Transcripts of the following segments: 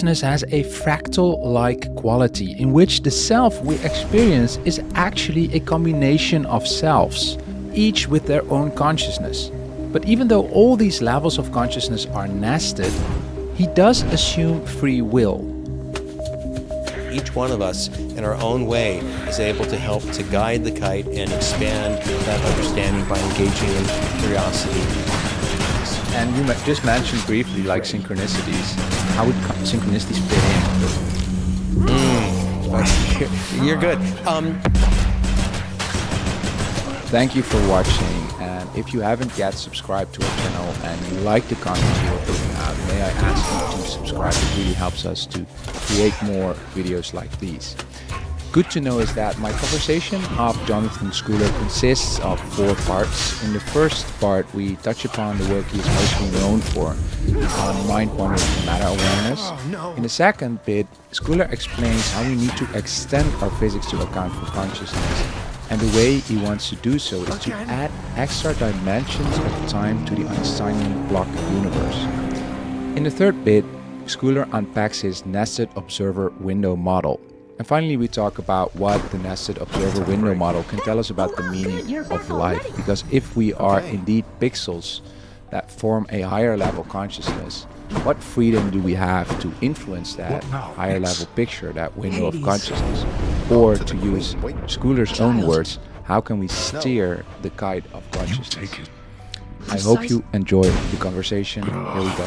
Has a fractal-like quality in which the self we experience is actually a combination of selves, each with their own consciousness. But even though all these levels of consciousness are nested, he does assume free will. Each one of us, in our own way, is able to help to guide the kite and expand that understanding by engaging in curiosity. And you just mentioned briefly, like synchronicities. How would synchronicities fit in? You're good. Thank you for watching. And if you haven't yet subscribed to our channel and you like the content you're putting out, may I ask you to subscribe? It really helps us to create more videos like these. Good to know is that my conversation of Jonathan Schooler consists of 4 parts. In the first part, we touch upon the work he is mostly known for on mind-wandering and meta-awareness. In the second bit, Schooler explains how we need to extend our physics to account for consciousness. And the way he wants to do so is to add extra dimensions of time to the Einsteinian block universe. In the third bit, Schooler unpacks his nested observer window model. And finally, we talk about what the nested observer window model can tell us about the meaning of life. Because if we are indeed pixels that form a higher level consciousness, what freedom do we have to influence that higher level picture, that window of consciousness? Or to use Schooler's own words, how can we steer the kite of consciousness? I hope you enjoy the conversation. Here we go.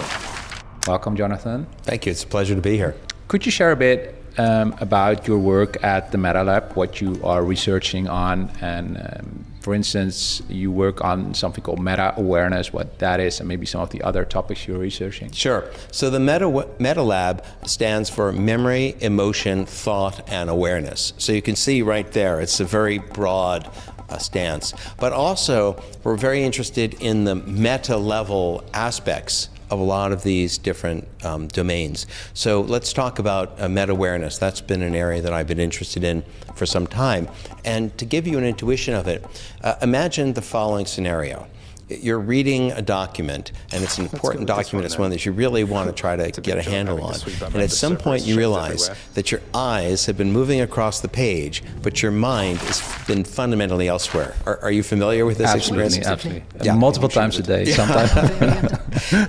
Welcome, Jonathan. Thank you. It's a pleasure to be here. Could you share a bit about your work at the Meta Lab, what you are researching on, and for instance, you work on something called meta-awareness, what that is, and maybe some of the other topics you're researching. Sure. So the Meta Lab stands for Memory, Emotion, Thought, and Awareness. So you can see right there, it's a very broad stance. But also, we're very interested in the meta-level aspects of a lot of these different domains. So let's talk about meta-awareness. That's been an area that I've been interested in for some time. And to give you an intuition of it, imagine the following scenario. You're reading a document, and it's an important document. It's one that you really want to try to get a handle on. And at some point you realize that your eyes have been moving across the page, but your mind has been fundamentally elsewhere. Are you familiar with this experience? Absolutely. Yeah. Multiple times a day, sometimes.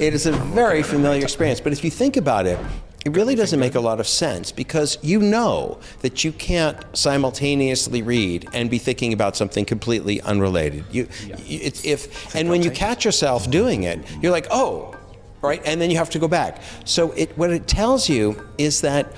It is a very familiar experience, but if you think about it, it really doesn't make a lot of sense, because you know that you can't simultaneously read and be thinking about something completely unrelated. And when you catch yourself doing it, you're like, oh, right, and then you have to go back. So what it tells you is that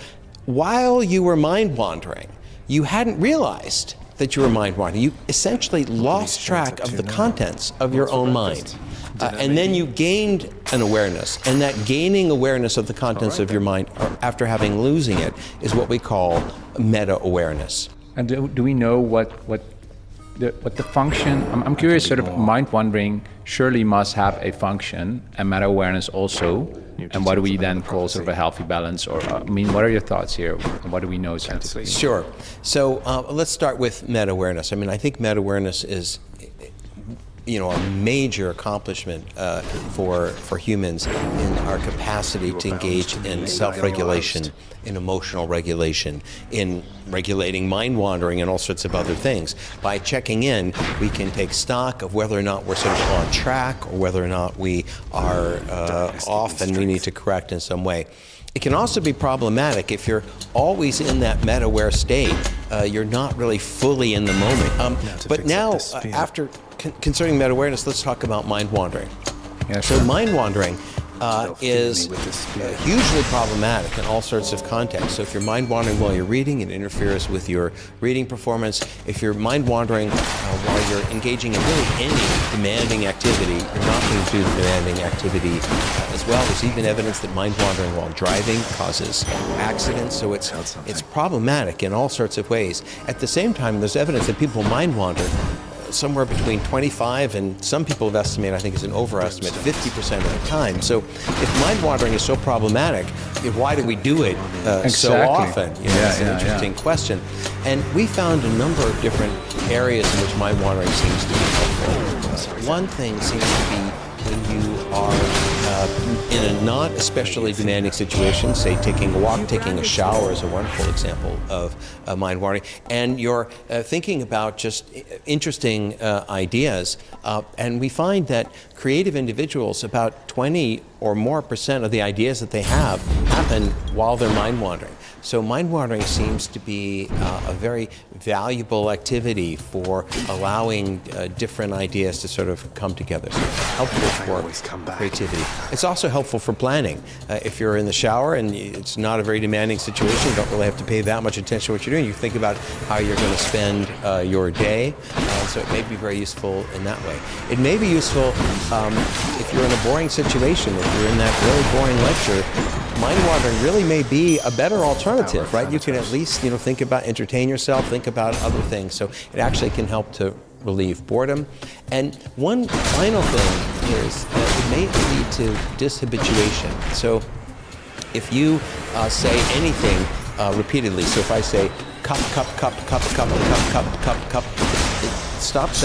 while you were mind wandering, you hadn't realized that you were mind wandering. You essentially lost track of the contents of your own mind. And then you gained an awareness, and that gaining awareness of the contents of your mind after having losing it is what we call meta-awareness. And do we know what the function? I'm curious. Sort of mind wandering surely must have a function, and meta-awareness also. And what do we then call sort of a healthy balance? Or I mean, what are your thoughts here? What do we know scientifically? Sure. So let's start with meta-awareness. I mean, I think meta-awareness is a major accomplishment for humans in our capacity to engage in self-regulation, in emotional regulation, in regulating mind wandering and all sorts of other things. By checking in, we can take stock of whether or not we're sort of on track, or whether or not we are off and we need to correct in some way. It can also be problematic if you're always in that meta-aware state. You're not really fully in the moment. But now, after concerning meta-awareness, let's talk about mind wandering. Yeah, sure. So mind wandering is hugely problematic in all sorts of contexts. So if you're mind wandering while you're reading, it interferes with your reading performance. If you're mind wandering while you're engaging in really any demanding activity, you're not going to do the demanding activity as well. There's even evidence that mind wandering while driving causes accidents. So it's problematic in all sorts of ways. At the same time, there's evidence that people mind wander somewhere between 25 and some people have estimated, I think it's an overestimate, 50% of the time. So if mind wandering is so problematic, why do we do it so often? It's an interesting question. And we found a number of different areas in which mind wandering seems to be helpful. One thing seems to be when you are in a not especially demanding situation, say taking a walk, taking a shower is a wonderful example of mind wandering, and you're thinking about just interesting ideas, and we find that creative individuals, about 20 or more % of the ideas that they have happen while they're mind wandering. So mind wandering seems to be a very valuable activity for allowing different ideas to sort of come together. So it's helpful for creativity. It's also helpful for planning. If you're in the shower and it's not a very demanding situation, you don't really have to pay that much attention to what you're doing. You think about how you're going to spend your day. So it may be very useful in that way. It may be useful if you're in a boring situation, if you're in that really boring lecture. Mind wandering really may be a better alternative, right? You can at least, think about, entertain yourself, think about other things. So it actually can help to relieve boredom. And one final thing is that it may lead to dishabituation. So if you say anything repeatedly, so if I say cup, cup, cup, cup, cup, cup, cup, cup, cup, it stops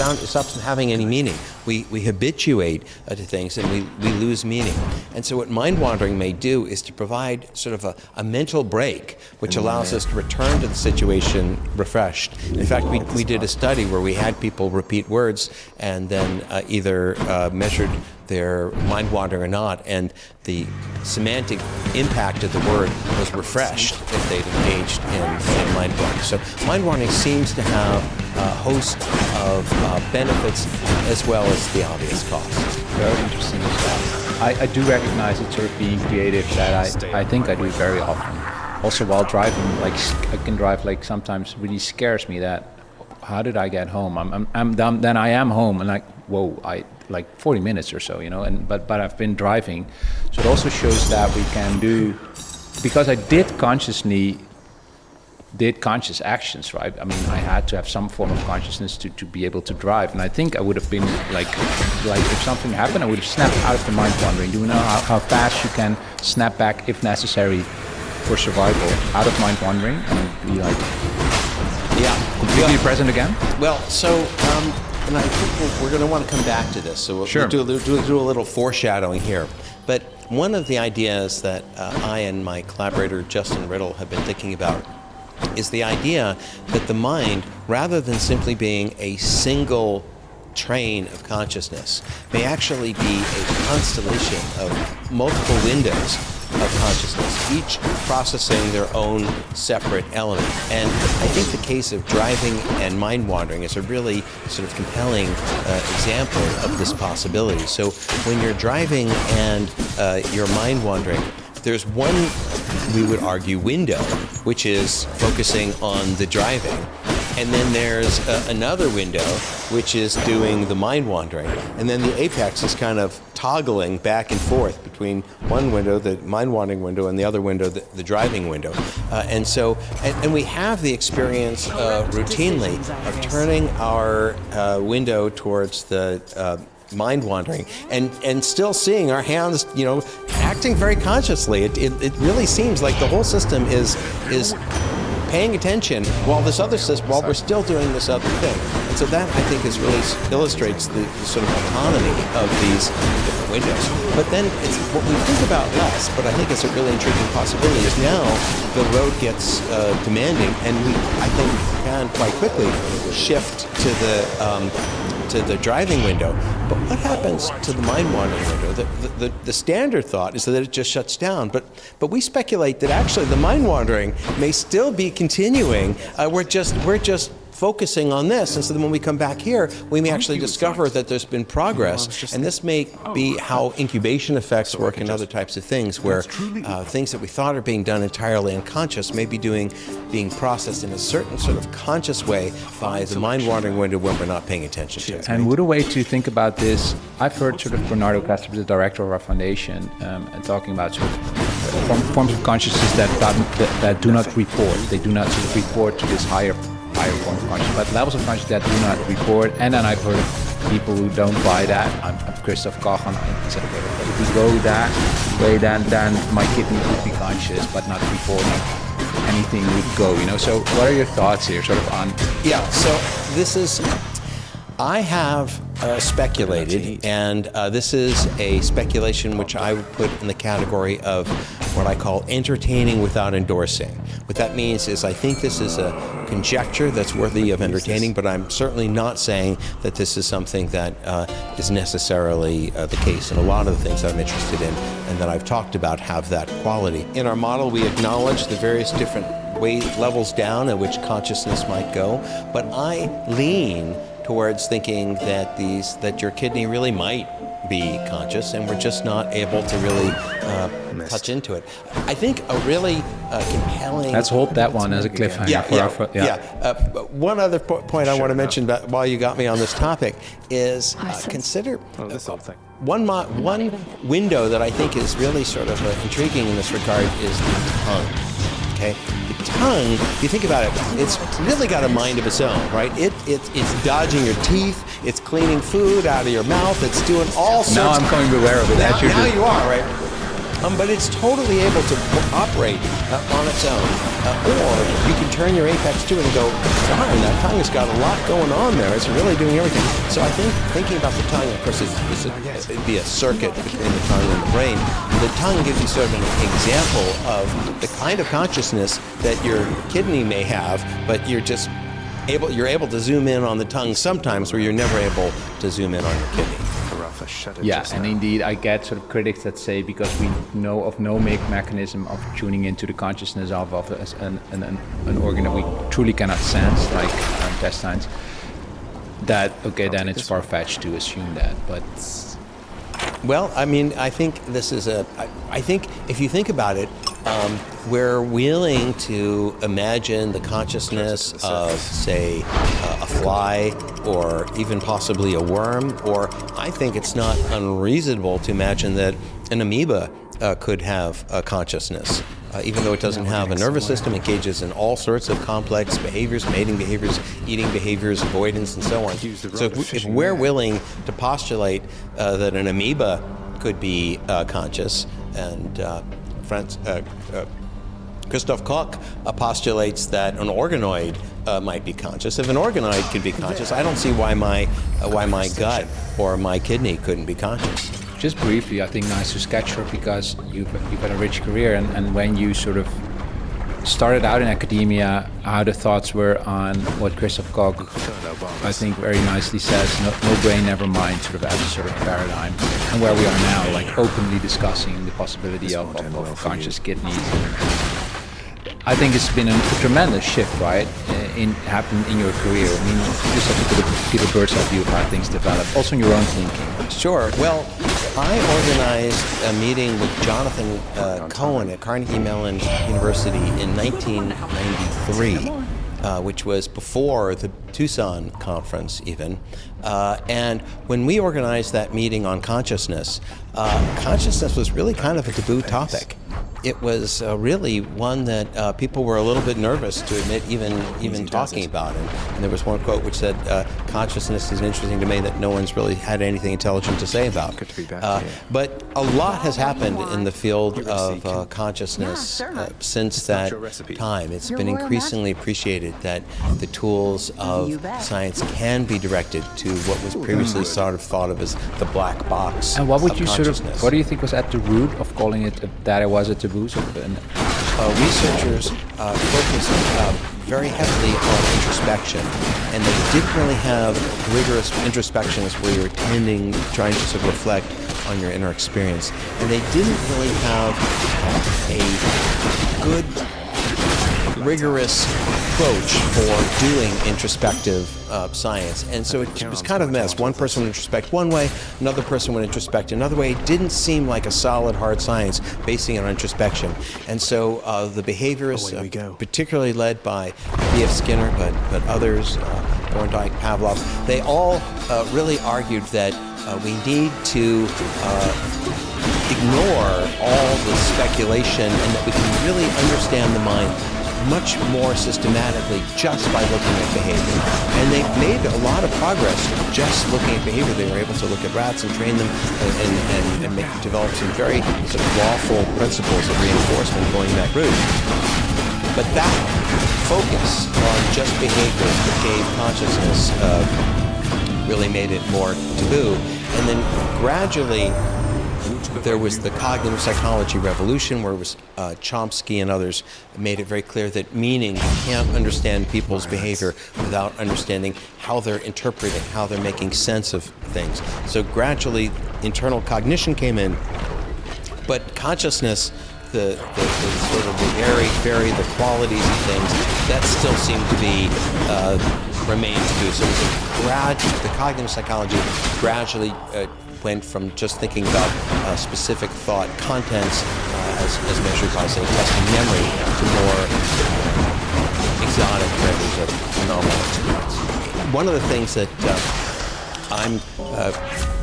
having any meaning. We habituate to things and we lose meaning. And so what mind wandering may do is to provide sort of a mental break, which allows us to return to the situation refreshed. In fact, we did a study where we had people repeat words and then either measured their mind wandering or not, and the semantic impact of the word was refreshed if they'd engaged in mind wandering. So mind wandering seems to have a host of benefits as well as the obvious costs. Very interesting as well. I do recognize it sort of being creative that I think I do it very often. Also while driving, like I can drive, like sometimes really scares me that how did I get home? I'm dumb, then I am home and like, whoa, like 40 minutes or so, but I've been driving. So it also shows that we can do, because I did conscious actions, right? I mean, I had to have some form of consciousness to be able to drive. And I think I would have been like if something happened, I would have snapped out of the mind wandering. Do you know how fast you can snap back if necessary for survival out of mind wandering and be like, completely present again? Well, so, and I think we're going to want to come back to this. So we'll sure. do a little foreshadowing here. But one of the ideas that I and my collaborator Justin Riddle have been thinking about is the idea that the mind, rather than simply being a single train of consciousness, may actually be a constellation of multiple windows of consciousness, each processing their own separate element. And I think the case of driving and mind wandering is a really sort of compelling example of this possibility. So when you're driving and you're mind wandering, there's one, we would argue, window, which is focusing on the driving. And then there's another window, which is doing the mind wandering. And then the apex is kind of toggling back and forth between one window, the mind wandering window, and the other window, the driving window. And so, and we have the experience routinely of turning our window towards the mind wandering and still seeing our hands, acting very consciously. It really seems like the whole system is paying attention while we're still doing this other thing. And so that, I think, really illustrates the sort of autonomy of these different windows. But then it's what we think about less, but I think it's a really intriguing possibility, is now the road gets demanding, and I think we can quite quickly shift to the driving window. But what happens to the mind wandering window? The standard thought is that it just shuts down. But we speculate that actually the mind wandering may still be continuing. We're just focusing on this, and so then when we come back here, we may actually discover that there's been progress, and this may be how incubation effects work and other types of things, where things that we thought are being done entirely unconscious may be being processed in a certain sort of conscious way by the mind-wandering window when we're not paying attention to it. And would a way to think about this, I've heard sort of Bernardo Castro, the director of our foundation, talking about sort of forms of consciousness that do not report. They do not sort of report to this higher form of consciousness, but levels of consciousness that do not report. And then I've heard of people who don't buy that. I'm Christoph Koch, and I said, okay, but if we go that way, then my kidney would be conscious, but not reporting. Anything would go, So what are your thoughts here, sort of on? Yeah. So this is. I have speculated, and this is a speculation which I would put in the category of what I call entertaining without endorsing. What that means is I think this is a conjecture that's worthy of entertaining, but I'm certainly not saying that this is something that is necessarily the case. And a lot of the things that I'm interested in and that I've talked about have that quality. In our model, we acknowledge the various different levels down at which consciousness might go, but I lean towards thinking that your kidney really might be conscious, and we're just not able to really touch into it. I think a really compelling... Let's hold that one as a cliffhanger. One other point I want to mention while you got me on this topic is consider one window that I think is really sort of intriguing in this regard is the tongue. Okay, the tongue, if you think about it, it's really got a mind of its own, right? It's dodging your teeth, it's cleaning food out of your mouth, it's doing all sorts. Now I'm becoming aware of it. Now you are, right? But it's totally able to operate on its own. Or you can turn your apex to it and go, darn, that tongue has got a lot going on there. It's really doing everything. So I think thinking about the tongue, of course, it'd be a circuit between the tongue and the brain. The tongue gives you sort of an example of the kind of consciousness that your kidney may have, but you're able to zoom in on the tongue sometimes where you're never able to zoom in on your kidney. Yeah, and indeed, I get sort of critics that say because we know of no mechanism of tuning into the consciousness of an organ that we truly cannot sense, like our intestines, that, okay, then it's far-fetched to assume that, but... Well, I mean, I think this is I think if you think about it, we're willing to imagine the consciousness of, say, a fly or even possibly a worm, or I think it's not unreasonable to imagine that an amoeba could have a consciousness. Even though it doesn't have a nervous system, engages in all sorts of complex behaviors, mating behaviors, eating behaviors, avoidance, and so on. So if we're willing to postulate that an amoeba could be conscious, and Christoph Koch postulates that an organoid might be conscious. If an organoid could be conscious, I don't see why my gut or my kidney couldn't be conscious. Just briefly, I think nice to sketch her because you've had a rich career, and when you sort of started out in academia, how the thoughts were on what Christoph Koch, I think, very nicely says, no brain, never mind, sort of as a sort of paradigm, and where we are now, like openly discussing the possibility of conscious kidneys. I think it's been a tremendous shift, right, happened in your career. I mean, you just have to give a bird's eye view of how things develop, also in your own thinking. Sure. Well, I organized a meeting with Jonathan Cohen at Carnegie Mellon University in 1993, which was before the Tucson conference even. And when we organized that meeting on consciousness, consciousness was really kind of a taboo topic. It was really one that people were a little bit nervous to admit even talking about it. And there was one quote which said, consciousness is interesting to me that no one's really had anything intelligent to say about. But a lot has happened in the field of consciousness since that time. It's been increasingly appreciated that the tools of science can be directed to what was previously sort of thought of as the black box. And what would you what do you think was at the root of calling it that it was a taboo? Researchers focused very heavily on introspection, and they didn't really have rigorous introspections where you're trying to sort of reflect on your inner experience, and they didn't really have a good, rigorous approach for doing introspective science. And so it was kind of a mess. One person would introspect one way, another person would introspect another way. It didn't seem like a solid, hard science basing it on introspection. And so the behaviorists, particularly led by B.F. Skinner, but others, Thorndike, Pavlov, they all really argued that we need to ignore all the speculation and that we can really understand the mind much more systematically just by looking at behavior. And they made a lot of progress just looking at behavior. They were able to look at rats and train them and develop some very sort of lawful principles of reinforcement going that route. But that focus on just behavior that gave consciousness really made it more taboo. And then gradually, there was the cognitive psychology revolution, where it was Chomsky and others made it very clear that meaning, you can't understand people's behavior without understanding how they're interpreting, how they're making sense of things. So gradually, internal cognition came in, but consciousness, the sort of the airy, fairy, the qualities of things, that still seemed to be remain taboo. So it was the cognitive psychology gradually went from just thinking about specific thought contents as measured by, say, testing memory, to more exotic measures of phenomenal experience. One of the things that I'm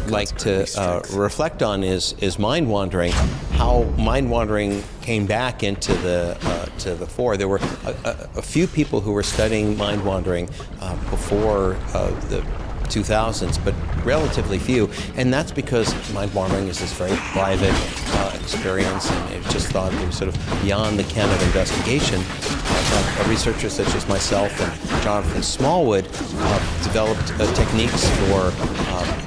like to reflect on is mind wandering. How mind wandering came back into the fore. There were a few people who were studying mind wandering before the 2000s, but relatively few, and that's because mind wandering is this very private experience, and it just thought it was sort of beyond the ken of investigation. Researchers such as myself and Jonathan Smallwood developed techniques for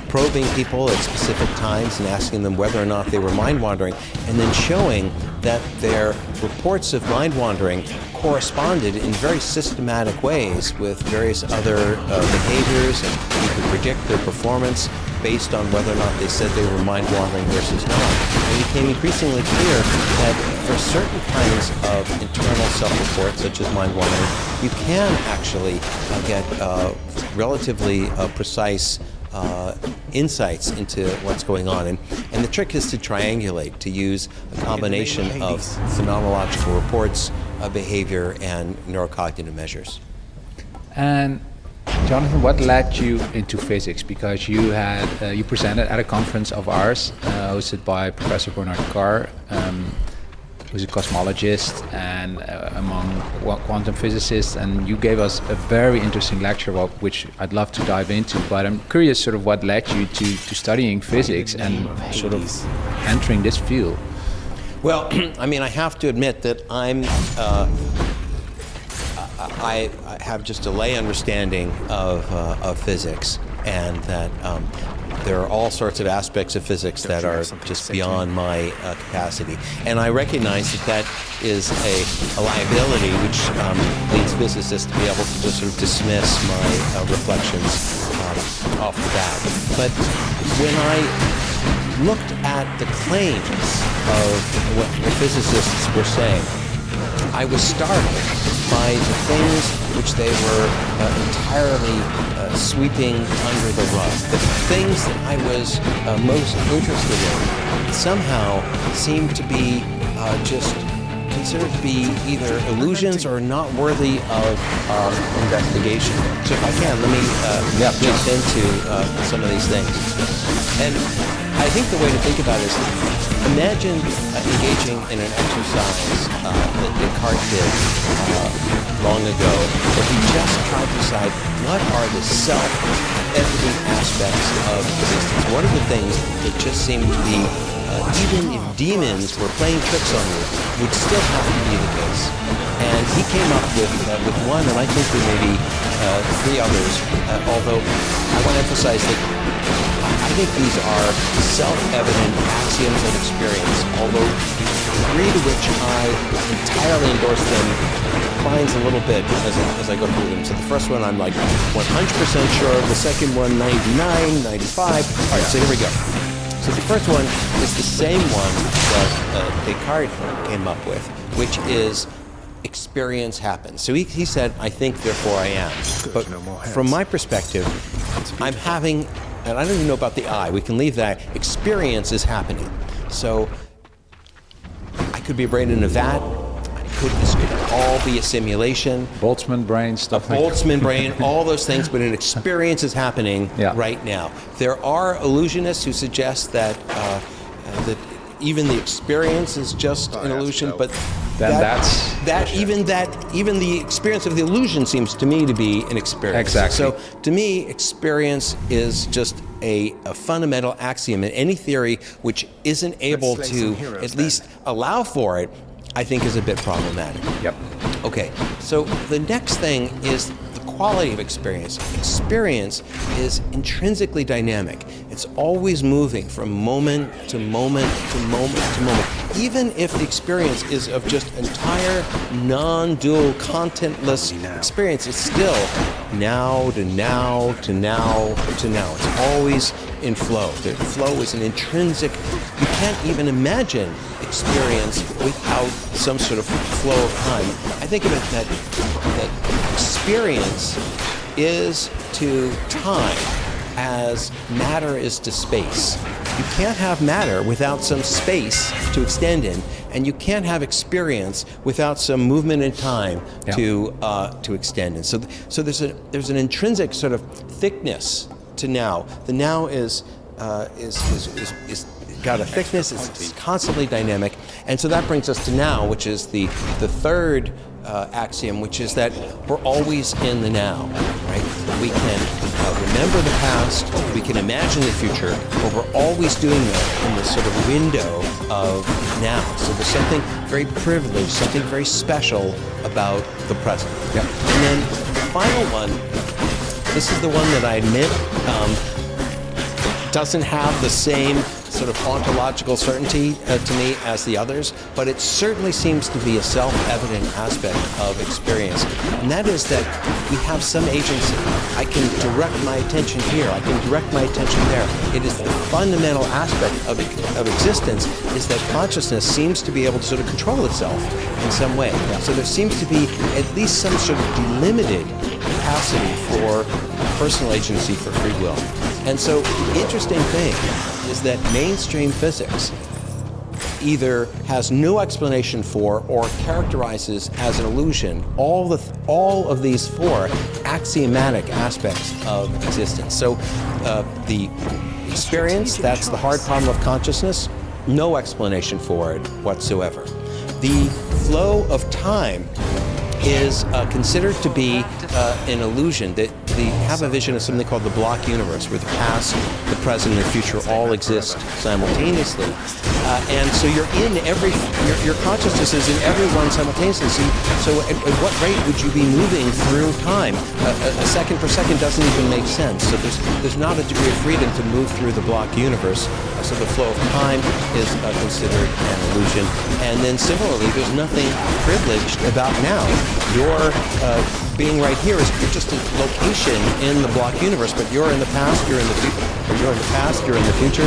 probing people at specific times and asking them whether or not they were mind wandering, and then showing that their reports of mind wandering corresponded in very systematic ways with various other behaviors, and you could predict their performance based on whether or not they said they were mind wandering versus not. It became increasingly clear that for certain kinds of internal self-report, such as mind wandering, you can actually get relatively precise insights into what's going on. And the trick is to triangulate, to use a combination of phenomenological reports, behavior, and neurocognitive measures. And Jonathan, what led you into physics? Because you presented at a conference of ours, hosted by Professor Bernard Carr, who's a cosmologist and among quantum physicists, and you gave us a very interesting lecture, which I'd love to dive into. But I'm curious, sort of, what led you to studying physics and sort of entering this field. Well, I mean, I have to admit that I have just a lay understanding of physics, and that there are all sorts of aspects of physics that are just beyond my capacity. And I recognize that is a liability which leads physicists to be able to just sort of dismiss my reflections off the bat. But when I looked at the claims of what physicists were saying, I was startled by the things which they were entirely sweeping under the rug. The things that I was most interested in somehow seemed to be just considered to be either illusions or not worthy of investigation. So if I can, let me jump into some of these things. And I think the way to think about it is, imagine engaging in an exercise that Descartes did long ago, where he just tried to decide what are the self-evident aspects of existence. What are the things that just seem to be, even if demons were playing tricks on you, would still have to be the case. And he came up with one, and I think there may be three others, although I want to emphasize that I think these are self-evident axioms of experience, although the degree to which I entirely endorse them declines a little bit as I go through them. So the first one I'm like 100% sure of, the second one 99, 95. All right, so here we go. So the first one is the same one that Descartes came up with, which is experience happens. So he said, I think, therefore I am. But from my perspective, I'm having, and I don't even know about the I, we can leave that, experience is happening. So I could be a brain in a vat, this could all be a simulation. Boltzmann brain, stuff like that. Boltzmann brain, all those things, but an experience is happening right now. There are illusionists who suggest that that even the experience is just an illusion, but even the experience of the illusion seems to me to be an experience. Exactly. So to me, experience is just a fundamental axiom, and any theory which isn't able to at least allow for it, I think, is a bit problematic. Yep. Okay, so the next thing is the quality of experience. Experience is intrinsically dynamic. It's always moving from moment to moment to moment to moment. Even if the experience is of just entire non-dual, contentless experience, it's still now to now to now to now. It's always in flow. The flow is an intrinsic, you can't even imagine experience without some sort of flow of time. I think of it that experience is to time as matter is to space. You can't have matter without some space to extend in, and you can't have experience without some movement in time to extend in. So there's an intrinsic sort of thickness to now. The now is got a thickness. It's constantly dynamic, and so that brings us to now, which is the third axiom, which is that we're always in the now, right? We can remember the past, we can imagine the future, but we're always doing that in this sort of window of now. So there's something very privileged, something very special about the present. Yeah. And then the final one, this is the one that I admit doesn't have the same sort of ontological certainty to me as the others, but it certainly seems to be a self-evident aspect of experience. And that is that we have some agency. I can direct my attention here, I can direct my attention there. It is the fundamental aspect of existence is that consciousness seems to be able to sort of control itself in some way. So there seems to be at least some sort of delimited capacity for personal agency, for free will. And so the interesting thing is that mainstream physics either has no explanation for or characterizes as an illusion all of these four axiomatic aspects of existence. So the experience, that's the hard problem of consciousness, no explanation for it whatsoever. The flow of time is considered to be an illusion. That they have a vision of something called the block universe, where the past, the present, and the future all exist simultaneously. And so you're in your consciousness is in everyone simultaneously. So at what rate would you be moving through time? A second per second doesn't even make sense. So there's not a degree of freedom to move through the block universe. So the flow of time is considered an illusion. And then similarly, there's nothing privileged about now. Your being right here is just a location in the block universe, but you're in the past, you're in the future, or you're in the past, you're in the future,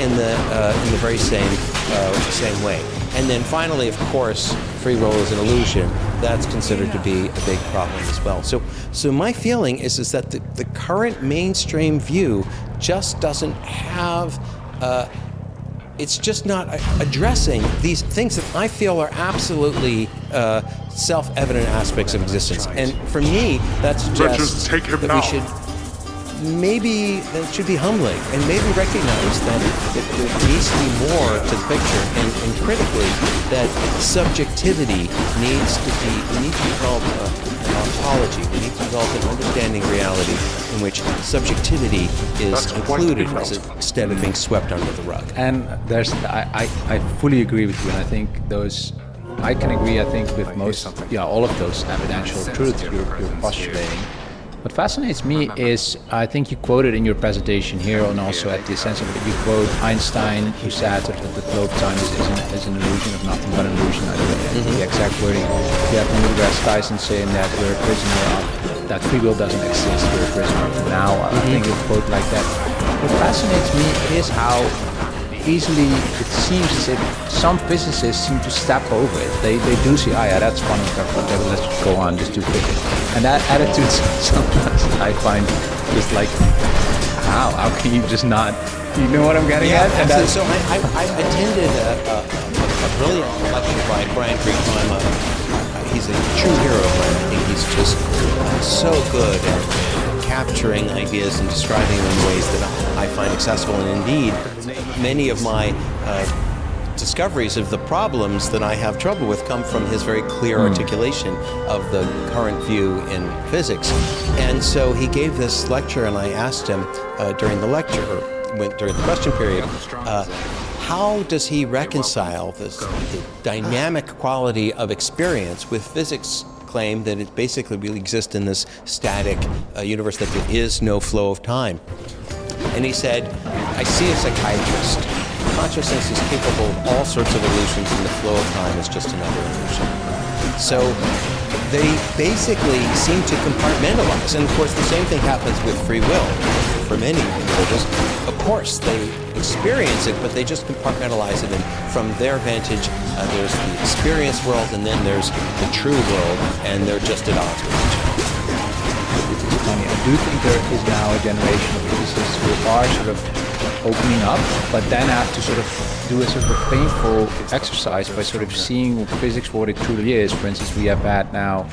in the very same way. And then finally, of course, free will is an illusion. That's considered to be a big problem as well. So my feeling is that the current mainstream view just doesn't have. It's just not addressing these things that I feel are absolutely self-evident aspects of existence. And for me, that suggests that we should maybe, that should be humbling and maybe recognize that there needs to be more to the picture, and critically, that subjectivity needs to be, we need to develop an ontology, we need to develop an understanding of reality in which subjectivity is included instead of being swept under the rug. And I fully agree with you, and I think I can agree, I think, with all of those evidential truths you're postulating. What fascinates me is, I think you quoted in your presentation here, and also at the Essential, you quote Einstein, who said that the flow of time is an illusion of nothing but an illusion. I don't know the exact wording. You have Neil deGrasse Tyson saying that we're a prisoner of, that free will doesn't exist, we're a prisoner of now. I think you quote like that. What fascinates me is how easily it seems as if some physicists seem to step over it. They do see, yeah, that's fun and stuff, but let's just go on, just do quickly. And that attitude sometimes I find just like, how can you just not, you know what I'm getting at? And so I attended a brilliant lecture by Brian Greenspan. He's a true hero of mine. I think he's just so good at capturing ideas and describing them in ways that I find accessible. And indeed, many of my discoveries of the problems that I have trouble with come from his very clear articulation of the current view in physics. And so he gave this lecture, and I asked him during the lecture, during the question period, how does he reconcile the dynamic quality of experience with physics claim that it basically we exist in this static universe, that there is no flow of time. And he said, I see a psychiatrist. Consciousness is capable of all sorts of illusions, and the flow of time is just another illusion. So they basically seem to compartmentalize. And of course, the same thing happens with free will. For many individuals, of course, they experience it, but they just compartmentalize it. And from their vantage, there's the experience world, and then there's the true world, and they're just at odds with each other. It's funny. I do think there is now a generation of physicists who are sort of opening up, but then have to sort of do a sort of painful exercise by sort of seeing physics for what it truly is. For instance, we have had now,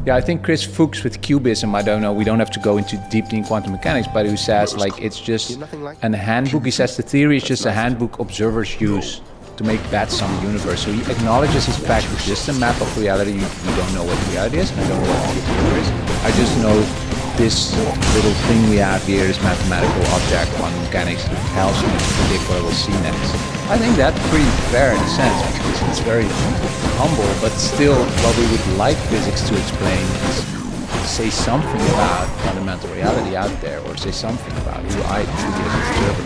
I think Chris Fuchs with cubism, I don't know, we don't have to go into deeply in quantum mechanics, but who says like it's just a handbook. He says the theory is just a handbook observers use to make bets on the universe. So he acknowledges his fact it's just a map of reality. You don't know what reality is, and I don't know what the theory is. I just know this little thing we have here is mathematical object quantum mechanics that helps me to predict what I will see next. I think that's pretty fair in a sense, because it's very humble, but still what we would like physics to explain is say something about fundamental reality out there, or say something about who I truly as an observer.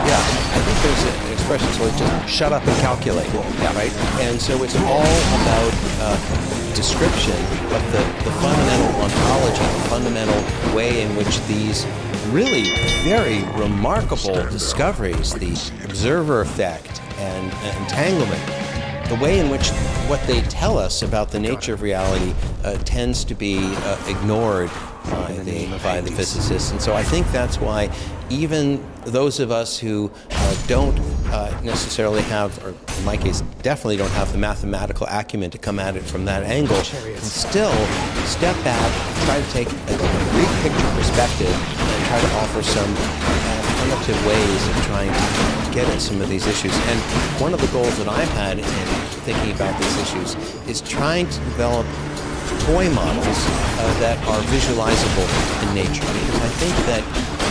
Yeah, I think there's an expression, so it's just shut up and calculate, right? And so it's all about description of the fundamental ontology, the fundamental way in which these really very remarkable discoveries, the observer effect and entanglement, the way in which what they tell us about the nature of reality tends to be ignored by the physicists. And so I think that's why even those of us who don't necessarily have, or in my case, definitely don't have the mathematical acumen to come at it from that angle, can still step back, try to take a big picture perspective, and try to offer some alternative ways of trying to get at some of these issues. And one of the goals that I've had in thinking about these issues is trying to develop toy models that are visualizable in nature, because I think that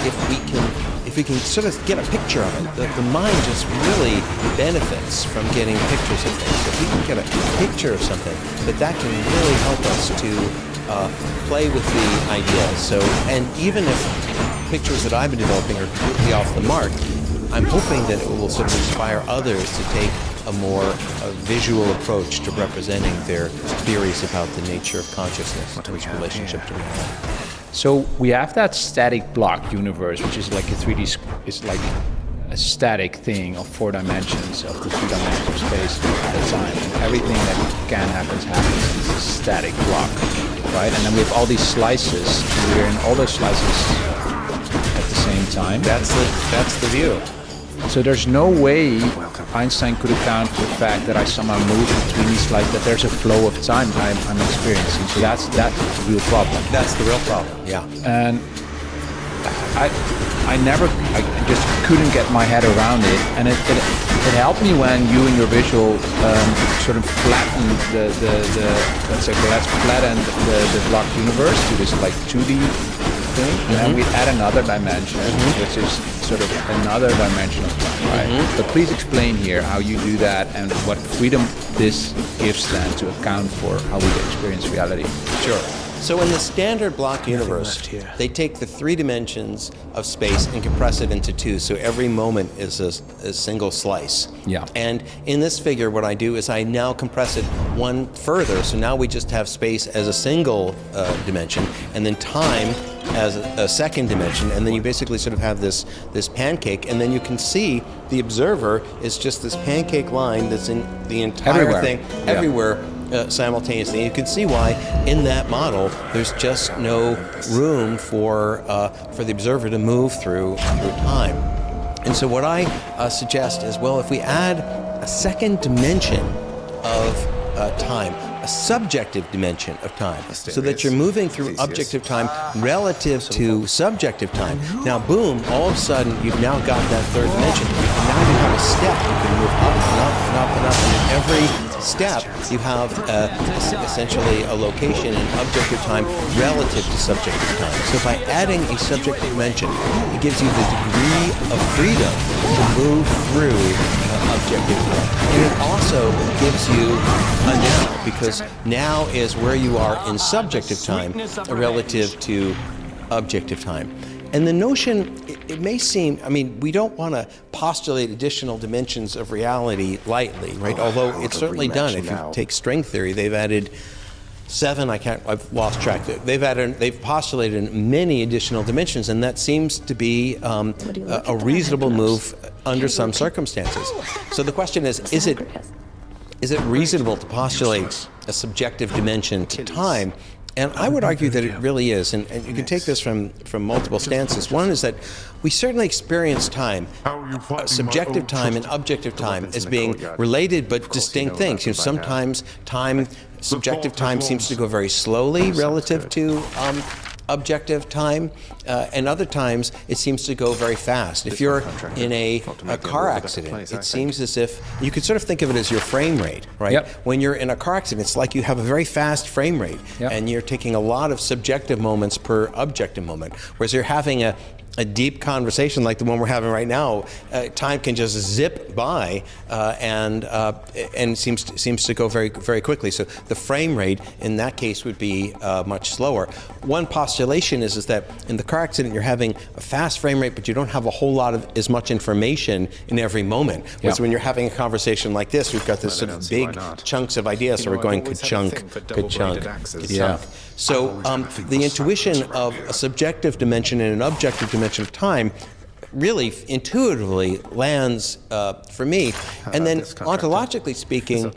if we can sort of get a picture of it, the mind just really benefits from getting pictures of things. If we can get a picture of something, that can really help us to play with the ideas. So, and even if pictures that I've been developing are completely off the mark, I'm hoping that it will sort of inspire others to take a more visual approach to representing their theories about the nature of consciousness and its relationship to reality. So we have that static block universe, which is like a 3D, it's like a static thing of 4 dimensions of the 3 dimensions of space at a time. And everything that can happens in a static block, right? And then we have all these slices, and we're in all those slices at the same time. That's the view. So there's no way Einstein could account for the fact that I somehow move between these slides, that there's a flow of time I'm experiencing. So that's the real problem. That's the real problem, yeah. And I just couldn't get my head around it. And it helped me when you and your visual sort of flattened let's flatten the block universe to this like 2D thing, and then we add another dimension, which is sort of another dimension of time, right? But please explain here how you do that and what freedom this gives then to account for how we experience reality. Sure. So in the standard block universe, they take the 3 dimensions of space and compress it into 2, so every moment is a single slice. Yeah. And in this figure, what I do is I now compress it one further, so now we just have space as a single dimension, and then time as a second dimension, and then you basically sort of have this pancake, and then you can see the observer is just this pancake line that's in the entire thing, everywhere. Simultaneously. You can see why in that model there's just no room for the observer to move through time. And so what I suggest is, well, if we add a second dimension of time, a subjective dimension of time, so that you're moving through objective time relative to subjective time. Now, boom, all of a sudden, you've now got that third dimension, and now you have a step. You can move up and up and up and up, and in every step, you have essentially a location in objective time relative to subjective time. So by adding a subjective dimension, it gives you the degree of freedom to move through objective world. And it also gives you a now, because now is where you are in subjective time relative to objective time. And the notion, it may seem, I mean, we don't want to postulate additional dimensions of reality lightly, right? Although it's certainly done. If you take string theory, they've added 7, I've lost track. They've postulated many additional dimensions, and that seems to be a reasonable move under some circumstances. So the question is it reasonable to postulate a subjective dimension to time? And I would argue that it really is, and you can take this from multiple stances. One is that we certainly experience time, subjective time and objective time, as being related but distinct things. You know, sometimes subjective time seems to go very slowly relative to objective time, and other times it seems to go very fast. If you're in a car accident, it seems as if you could sort of think of it as your frame rate, right? Yep. When you're in a car accident, it's like you have a very fast frame rate, and you're taking a lot of subjective moments per objective moment, whereas you're having a deep conversation like the one we're having right now, time can just zip by and seems to go very, very quickly. So the frame rate in that case would be much slower. One postulation is that in the car accident you're having a fast frame rate, but you don't have a whole lot of as much information in every moment. Whereas when you're having a conversation like this, we've got this sort of big chunks of ideas, so we're going ka-chunk, ka-chunk, ka-chunk. So the intuition of a subjective dimension and an objective dimension of time really intuitively lands for me. And then ontologically speaking,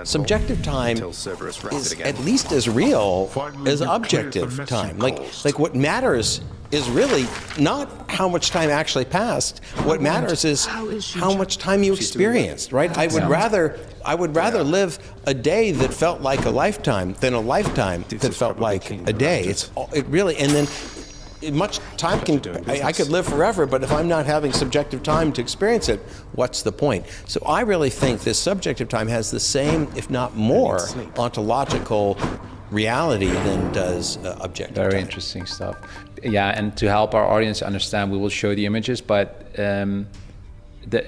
subjective time is at least as real as objective time. Like what matters is really not how much time actually passed. What matters is how much time you experienced, right? I would rather live a day that felt like a lifetime than a lifetime that felt like a day. It really, and then much time I could live forever, but if I'm not having subjective time to experience it, what's the point? So I really think this subjective time has the same, if not more, ontological reality than does objective time. Very interesting stuff. Yeah, and to help our audience understand, we will show the images, but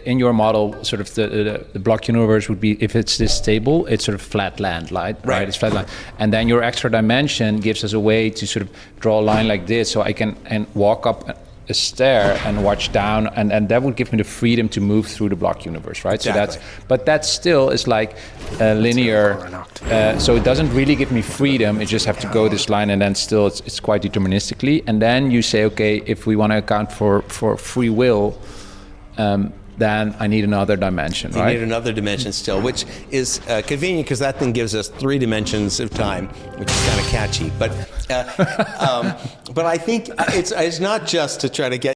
in your model, sort of the block universe would be, if it's this stable, it's sort of flat land, right? It's flat land. And then your extra dimension gives us a way to sort of draw a line like this, so I can walk up a stair and watch down, and that would give me the freedom to move through the block universe, right? Exactly. But that still is like linear, so it doesn't really give me freedom. It just have to go this line, and then still it's quite deterministically. And then you say, okay, if we want to account for free will, then I need another dimension, right? You need another dimension still, which is convenient because that thing gives us 3 dimensions of time, which is kind of catchy. But I think it's not just to try to get